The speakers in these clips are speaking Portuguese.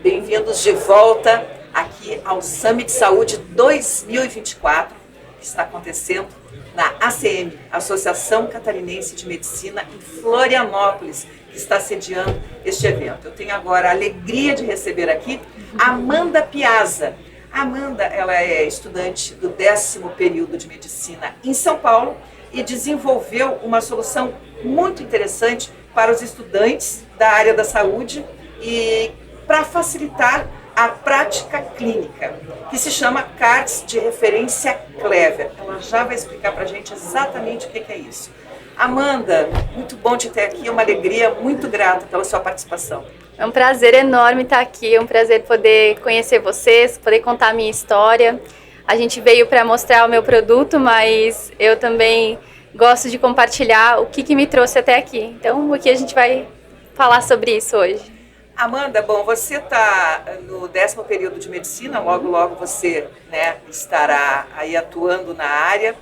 Bem-vindos de volta aqui ao Summit Saúde 2024, que está acontecendo na ACM, Associação Catarinense de Medicina, em Florianópolis, que está sediando este evento. Eu tenho agora a alegria de receber aqui Amanda Piazza. A Amanda, ela é estudante do 10º período de Medicina em São Paulo e desenvolveu uma solução muito interessante para os estudantes da área da saúde e para facilitar a prática clínica, que se chama CARDS de Referência Clever. Ela já vai explicar para a gente exatamente o que é isso. Amanda, muito bom te ter aqui, é uma alegria, muito grata pela sua participação. É um prazer enorme estar aqui, é um prazer poder conhecer vocês, poder contar a minha história. A gente veio para mostrar o meu produto, mas eu também gosto de compartilhar o que me trouxe até aqui. Então, aqui a gente vai falar sobre isso hoje. Amanda, bom, você está no 10º período de medicina, logo você, né, estará aí atuando na área.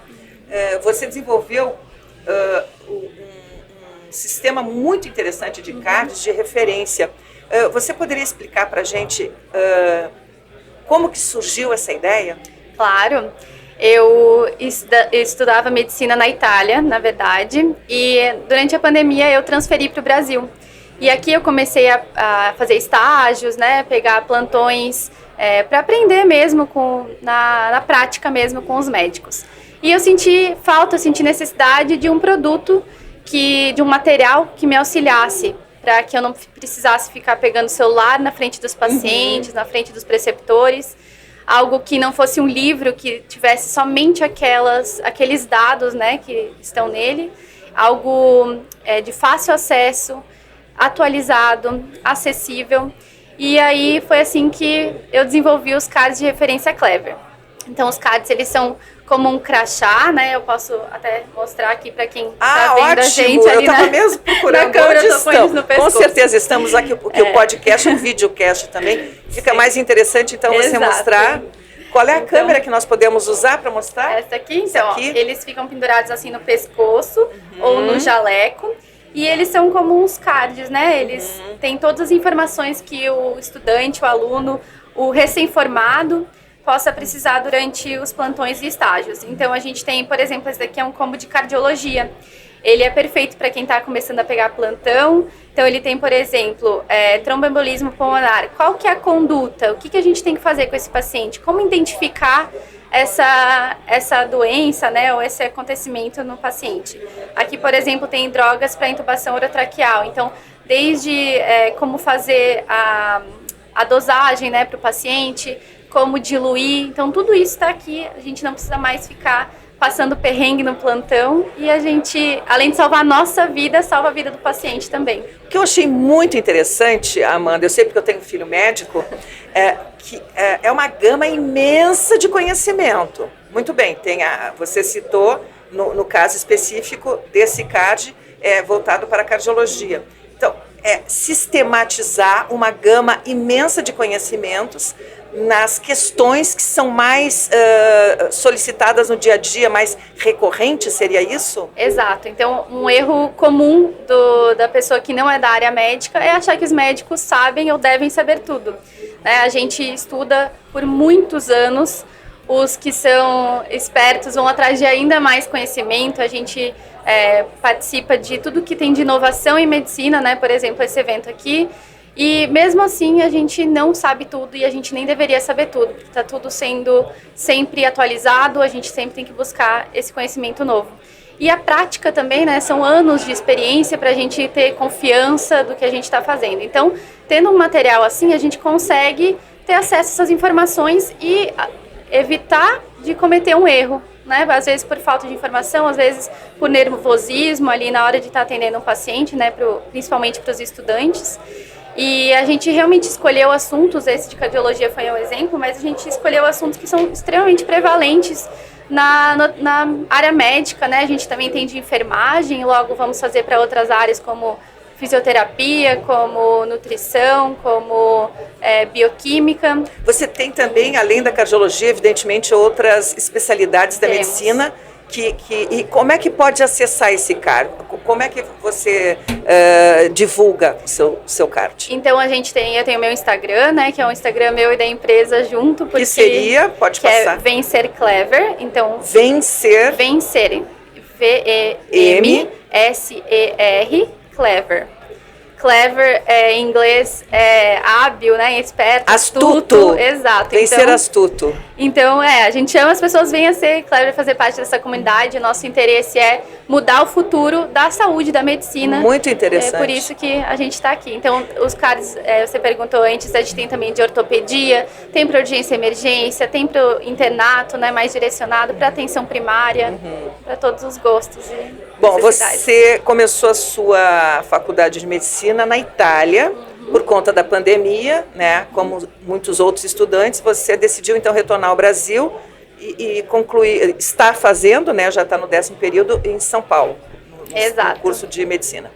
Você desenvolveu um sistema muito interessante de CARDS de referência. Você poderia explicar para a gente como que surgiu essa ideia? Claro. Eu estudava medicina na Itália, na verdade, e durante a pandemia eu transferi para o Brasil. E aqui eu comecei a fazer estágios, né, pegar plantões para aprender mesmo na prática mesmo com os médicos. E eu senti necessidade de um produto, de um material que me auxiliasse, para que eu não precisasse ficar pegando o celular na frente dos pacientes, na frente dos preceptores, algo que não fosse um livro que tivesse somente aqueles dados, né, que estão nele, algo de fácil acesso, atualizado, acessível. E aí foi assim que eu desenvolvi os CARDS de referência Clever. Então os CARDS, eles são como um crachá, né? Eu posso até mostrar aqui para quem está vendo a gente ali. Eu estava mesmo procurando na câmera, onde estão. Com certeza estamos aqui, porque o podcast é um videocast também. Fica mais interessante então você mostrar. Qual é a câmera que nós podemos usar para mostrar? Essa aqui, então, ó, eles ficam pendurados assim no pescoço ou no jaleco. E eles são como uns cards, né? Eles têm todas as informações que o estudante, o aluno, o recém-formado possa precisar durante os plantões e estágios. Então, a gente tem, por exemplo, esse daqui é um combo de cardiologia. Ele é perfeito para quem está começando a pegar plantão. Então, ele tem, por exemplo, tromboembolismo pulmonar. Qual que é a conduta? O que a gente tem que fazer com esse paciente? Como identificar essa doença, né, ou esse acontecimento no paciente. Aqui, por exemplo, tem drogas para intubação orotraqueal. Então, desde como fazer a dosagem, né, para o paciente, como diluir. Então, tudo isso está aqui. A gente não precisa mais ficar passando perrengue no plantão e a gente, além de salvar a nossa vida, salva a vida do paciente também. O que eu achei muito interessante, Amanda, eu sei porque eu tenho filho médico, que é uma gama imensa de conhecimento. Muito bem, você citou, no caso específico desse CARD, voltado para a cardiologia. Então, sistematizar uma gama imensa de conhecimentos nas questões que são mais solicitadas no dia a dia, mais recorrentes, seria isso? Exato. Então, um erro comum da pessoa que não é da área médica é achar que os médicos sabem ou devem saber tudo. A gente estuda por muitos anos, os que são espertos vão atrás de ainda mais conhecimento, a gente participa de tudo que tem de inovação em medicina, né? Por exemplo, esse evento aqui. E mesmo assim a gente não sabe tudo e a gente nem deveria saber tudo, porque está tudo sendo sempre atualizado, a gente sempre tem que buscar esse conhecimento novo. E a prática também, né, são anos de experiência para a gente ter confiança do que a gente está fazendo. Então, tendo um material assim, a gente consegue ter acesso a essas informações e evitar de cometer um erro, né? Às vezes por falta de informação, às vezes por nervosismo ali na hora de estar atendendo um paciente, né, principalmente para os estudantes. E a gente realmente escolheu assuntos, esse de cardiologia foi um exemplo, mas a gente escolheu assuntos que são extremamente prevalentes na área médica, né? A gente também tem de enfermagem, logo vamos fazer para outras áreas como fisioterapia, como nutrição, como bioquímica. Você tem também, além da cardiologia, evidentemente, outras especialidades da medicina E como é que pode acessar esse cargo? Como é que você divulga o seu card? Então eu tenho meu Instagram, né, que é um Instagram meu e da empresa junto, porque que seria, pode passar. É Vencer Clever, então Vencer VEMSER Clever. Clever em inglês é hábil, né? Esperto, astuto. Exato. Vencer astuto. Então, a gente chama as pessoas, venham ser clever, fazer parte dessa comunidade. Nosso interesse é mudar o futuro da saúde, da medicina. Muito interessante. É por isso que a gente está aqui. Então, os cards, você perguntou antes, a gente tem também de ortopedia, tem para urgência e emergência, tem para o internato, né? Mais direcionado para atenção primária, para todos os gostos e Bom, você começou a sua faculdade de medicina na Itália, por conta da pandemia, né? Como muitos outros estudantes, você decidiu então retornar ao Brasil e concluir, está fazendo, né? Já está no 10º período em São Paulo, no curso de medicina.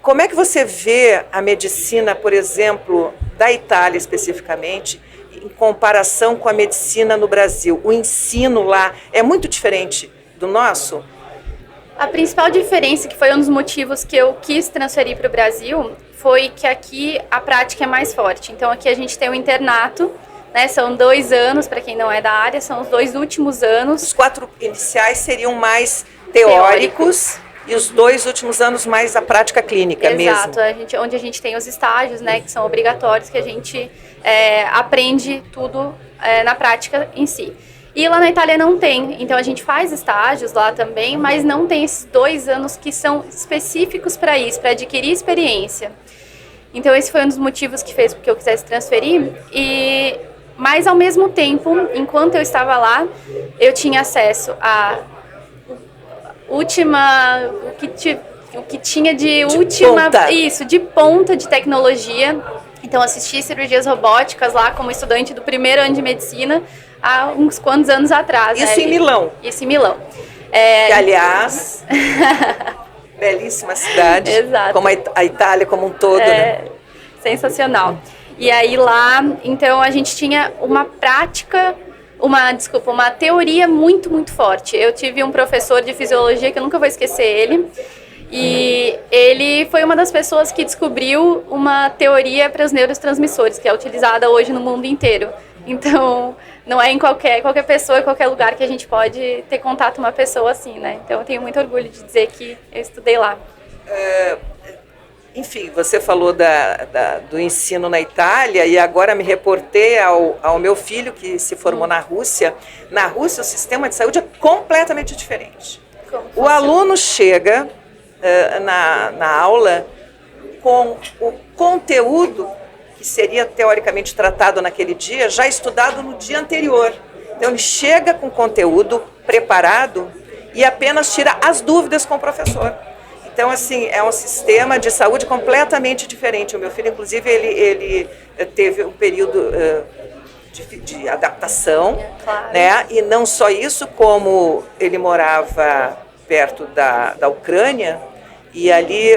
Como é que você vê a medicina, por exemplo, da Itália especificamente, em comparação com a medicina no Brasil? O ensino lá é muito diferente do nosso? A principal diferença, que foi um dos motivos que eu quis transferir para o Brasil, foi que aqui a prática é mais forte. Então aqui a gente tem um internato, né, são 2 anos, para quem não é da área, são os 2 últimos anos. Os 4 iniciais seriam mais teóricos. E os 2 últimos anos mais a prática clínica mesmo. Exato, onde a gente tem os estágios, né, que são obrigatórios, que a gente aprende tudo na prática em si. E lá na Itália não tem, então a gente faz estágios lá também, mas não tem esses 2 anos que são específicos para isso, para adquirir experiência. Então esse foi um dos motivos que fez com que eu quisesse transferir, mas ao mesmo tempo, enquanto eu estava lá, eu tinha acesso a o que tinha de última, ponta. Isso, de ponta de tecnologia. Então assisti cirurgias robóticas lá como estudante do 1º ano de medicina, há uns quantos anos atrás. Isso, né? Em Milão. Isso em Milão. Que, aliás, belíssima cidade. Exato. Como a Itália como um todo, né? Sensacional. E aí lá, então a gente tinha uma teoria muito, muito forte. Eu tive um professor de fisiologia que eu nunca vou esquecer ele. E ele foi uma das pessoas que descobriu uma teoria para os neurotransmissores, que é utilizada hoje no mundo inteiro. Então, não é em qualquer pessoa, em qualquer lugar que a gente pode ter contato com uma pessoa assim, né? Então, eu tenho muito orgulho de dizer que eu estudei lá. Enfim, você falou do ensino na Itália e agora me reportei ao meu filho que se formou na Rússia. Na Rússia, o sistema de saúde é completamente diferente. O aluno chega na aula com o conteúdo que seria teoricamente tratado naquele dia, já estudado no dia anterior. Então ele chega com conteúdo preparado e apenas tira as dúvidas com o professor. Então, assim, é um sistema de saúde completamente diferente. O meu filho, inclusive, ele teve um período de adaptação, claro, né? E não só isso, como ele morava perto da Ucrânia, e ali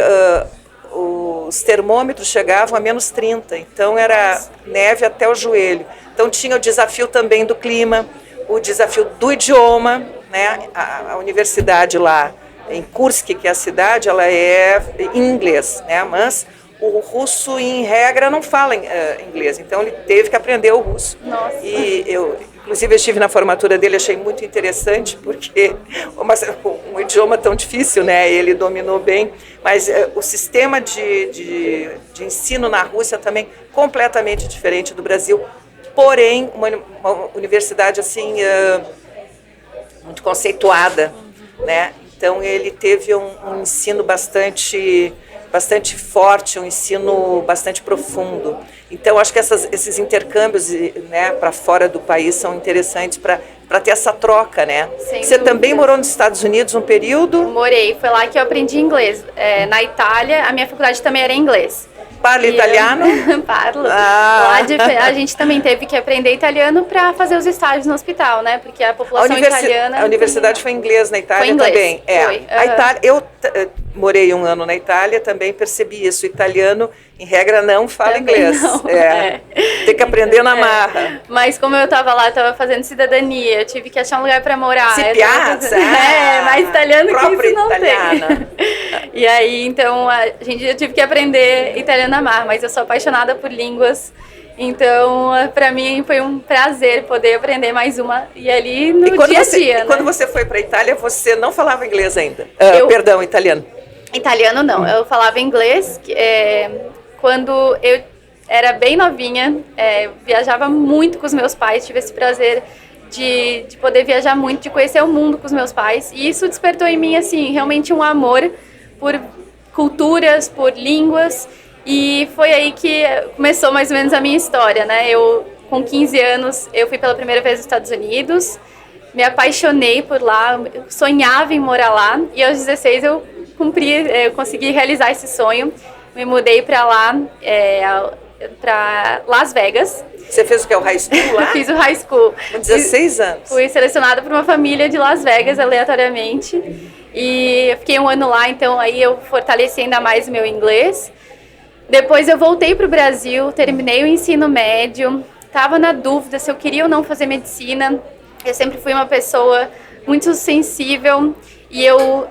os termômetros chegavam a menos 30, então era neve até o joelho. Então tinha o desafio também do clima, o desafio do idioma, né? A universidade lá em Kursk, que é a cidade, ela é em inglês, né? Mas o russo, em regra, não fala inglês, então ele teve que aprender o russo. Nossa. E inclusive, eu estive na formatura dele, achei muito interessante, porque um idioma tão difícil, né? Ele dominou bem, mas o sistema de ensino na Rússia também completamente diferente do Brasil, porém, uma universidade assim muito conceituada, né? Então, ele teve um ensino bastante forte, um ensino bastante profundo. Então, acho que esses intercâmbios, né, para fora do país são interessantes para ter essa troca, né? Você também morou nos Estados Unidos um período? Morei, foi lá que eu aprendi inglês. Na Itália, a minha faculdade também era em inglês. Parla italiano? Parlo. Lá a gente também teve que aprender italiano para fazer os estágios no hospital, né? Porque a população italiana... A universidade foi em inglês na Itália foi inglês, também? Foi. A Itália, morei um ano na Itália, também percebi isso. O italiano, em regra, não fala Também inglês. não. Tem que aprender na marra. Mas como eu estava lá, estava fazendo cidadania, eu tive que achar um lugar para morar. Se piazza, mais italiano que isso não italiana. tem. E aí, então, eu tive que aprender italiano na marra, mas eu sou apaixonada por línguas. Então, para mim foi um prazer poder aprender mais uma e ali no dia a dia. E quando você foi para a Itália, você não falava inglês ainda? Perdão, italiano. Italiano não, eu falava inglês. Quando eu era bem novinha, viajava muito com os meus pais, tive esse prazer de poder viajar muito, de conhecer o mundo com os meus pais. E isso despertou em mim, assim, realmente um amor por culturas, por línguas. E foi aí que começou mais ou menos a minha história, né? Eu, com 15 anos, eu fui pela primeira vez nos Estados Unidos, me apaixonei por lá, sonhava em morar lá, e aos 16 eu consegui realizar esse sonho. Me mudei para lá, para Las Vegas. Você fez o que? O high school lá? Fiz o high school. Com 16 anos. Fui selecionada por uma família de Las Vegas, aleatoriamente. E eu fiquei um ano lá, então aí eu fortaleci ainda mais o meu inglês. Depois eu voltei para o Brasil, terminei o ensino médio, estava na dúvida se eu queria ou não fazer medicina. Eu sempre fui uma pessoa muito sensível e eu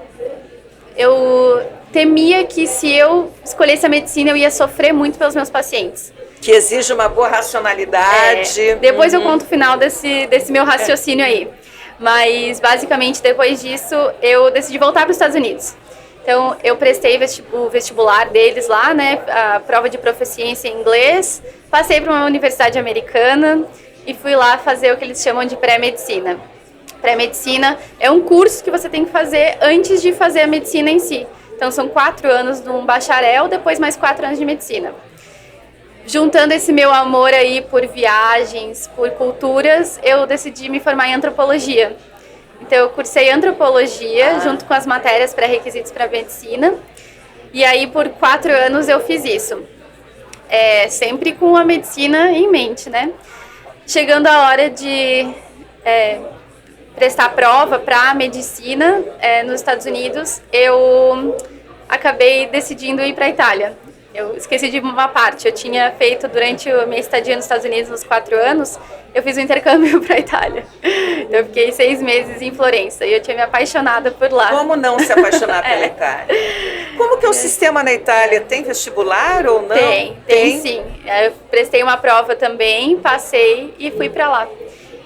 temia que se eu escolhesse a medicina eu ia sofrer muito pelos meus pacientes. Que exige uma boa racionalidade. Depois eu conto o final desse meu raciocínio aí. Mas basicamente depois disso eu decidi voltar para os Estados Unidos. Então, eu prestei o vestibular deles lá, né, a prova de proficiência em inglês, passei para uma universidade americana e fui lá fazer o que eles chamam de pré-medicina. Pré-medicina é um curso que você tem que fazer antes de fazer a medicina em si. Então, são 4 anos de um bacharel, depois mais 4 anos de medicina. Juntando esse meu amor aí por viagens, por culturas, eu decidi me formar em antropologia. Então, eu cursei antropologia junto com as matérias pré-requisitos para medicina. E aí, por 4 anos, eu fiz isso. Sempre com a medicina em mente, né? Chegando a hora de prestar prova para medicina nos Estados Unidos, eu acabei decidindo ir para a Itália. Eu esqueci de uma parte. Eu tinha feito, durante a minha estadia nos Estados Unidos, nos 4 anos, eu fiz um intercâmbio para a Itália. Eu fiquei 6 meses em Florença e eu tinha me apaixonado por lá. Como não se apaixonar pela Itália? Como que é o sistema na Itália? Tem vestibular ou não? Tem sim. Eu prestei uma prova também, passei e fui para lá.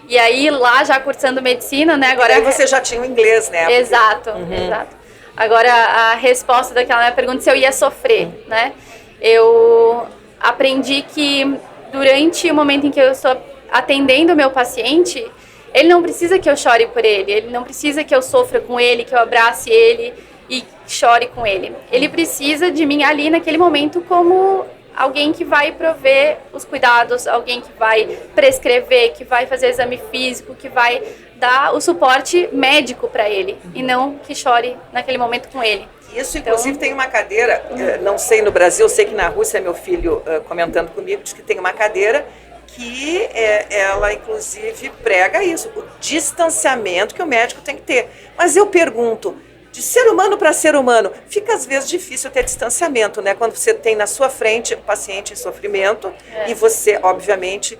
E aí, lá já cursando medicina, né? Agora, e aí você já tinha o inglês, né? Exato, exato. Agora, a resposta daquela pergunta, se eu ia sofrer, né? Eu aprendi que durante o momento em que eu estou atendendo o meu paciente, ele não precisa que eu chore por ele não precisa que eu sofra com ele, que eu abrace ele e chore com ele. Ele precisa de mim ali naquele momento como alguém que vai prover os cuidados, alguém que vai prescrever, que vai fazer exame físico, que vai dar o suporte médico para ele e não que chore naquele momento com ele. Isso, inclusive, tem uma cadeira, não sei no Brasil, sei que na Rússia, meu filho comentando comigo, diz que tem uma cadeira que ela, inclusive, prega isso, o distanciamento que o médico tem que ter. Mas eu pergunto, de ser humano para ser humano, fica às vezes difícil ter distanciamento, né? Quando você tem na sua frente um paciente em sofrimento e você, obviamente,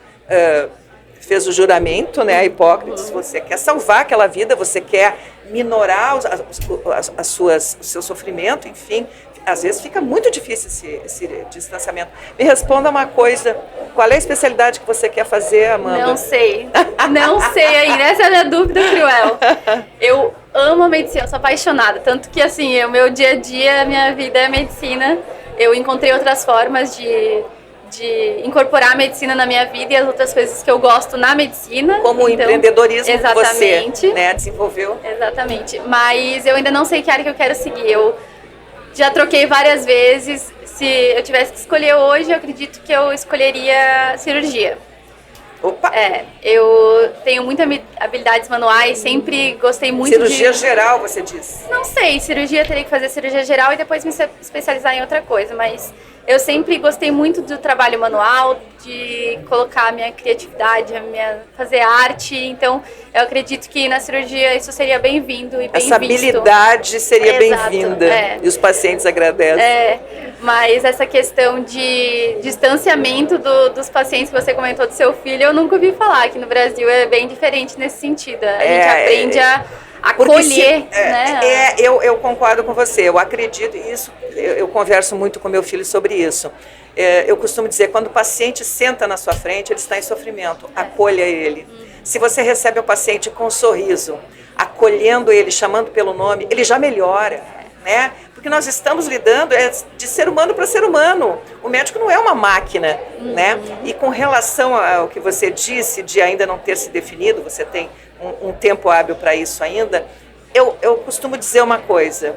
fez o juramento, né, a Hipócrates, você quer salvar aquela vida, você quer minorar o seu sofrimento, enfim, às vezes fica muito difícil esse distanciamento. Me responda uma coisa, qual é a especialidade que você quer fazer, Amanda? Não sei ainda, essa é a minha dúvida cruel. Eu amo a medicina, eu sou apaixonada, tanto que assim, o meu dia a dia, a minha vida é medicina. Eu encontrei outras formas de incorporar a medicina na minha vida e as outras coisas que eu gosto na medicina. Como o empreendedorismo exatamente, que você, né, desenvolveu. Exatamente, mas eu ainda não sei que área que eu quero seguir. Eu já troquei várias vezes. Se eu tivesse que escolher hoje, eu acredito que eu escolheria cirurgia. Opa! Eu tenho muitas habilidades manuais, sempre gostei muito cirurgia geral, você diz? Não sei, teria que fazer cirurgia geral e depois me especializar em outra coisa, mas Eu sempre gostei muito do trabalho manual, de colocar a minha criatividade, fazer arte. Então, eu acredito que na cirurgia isso seria bem-vindo e bem Essa visto. habilidade seria Exato, bem-vinda e os pacientes agradecem. Mas essa questão de distanciamento dos pacientes que você comentou do seu filho, eu nunca ouvi falar. Aqui no Brasil é bem diferente nesse sentido. A gente aprende a acolher, né? Eu concordo com você, eu acredito isso, eu converso muito com meu filho sobre isso. Eu costumo dizer, quando o paciente senta na sua frente, ele está em sofrimento, acolha ele. Se você recebe o paciente com um sorriso, acolhendo ele, chamando pelo nome, ele já melhora, né? Porque nós estamos lidando de ser humano para ser humano. O médico não é uma máquina, né? E com relação ao que você disse de ainda não ter se definido, você tem um tempo hábil para isso ainda, eu costumo dizer uma coisa.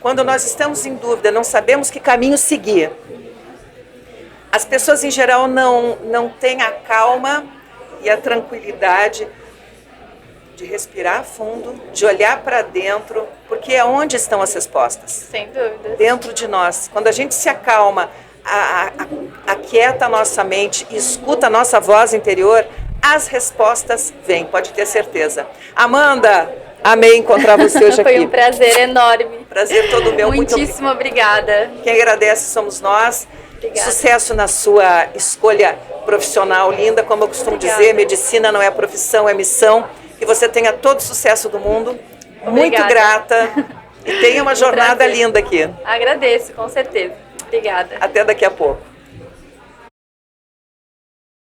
Quando nós estamos em dúvida, não sabemos que caminho seguir, as pessoas em geral não têm a calma e a tranquilidade de respirar fundo, de olhar para dentro, porque é onde estão as respostas. Sem dúvida. Dentro de nós. Quando a gente se acalma, aquieta a nossa mente e escuta a nossa voz interior, as respostas vêm, pode ter certeza. Amanda, amei encontrar você hoje aqui. Foi um prazer enorme. Prazer todo meu. Muitíssimo obrigada. Quem agradece somos nós. Obrigada. Sucesso na sua escolha profissional linda. Como eu costumo dizer, medicina não é profissão, é missão. Que você tenha todo o sucesso do mundo. Obrigada. Muito grata. E tenha uma jornada linda aqui. Agradeço, com certeza. Obrigada. Até daqui a pouco.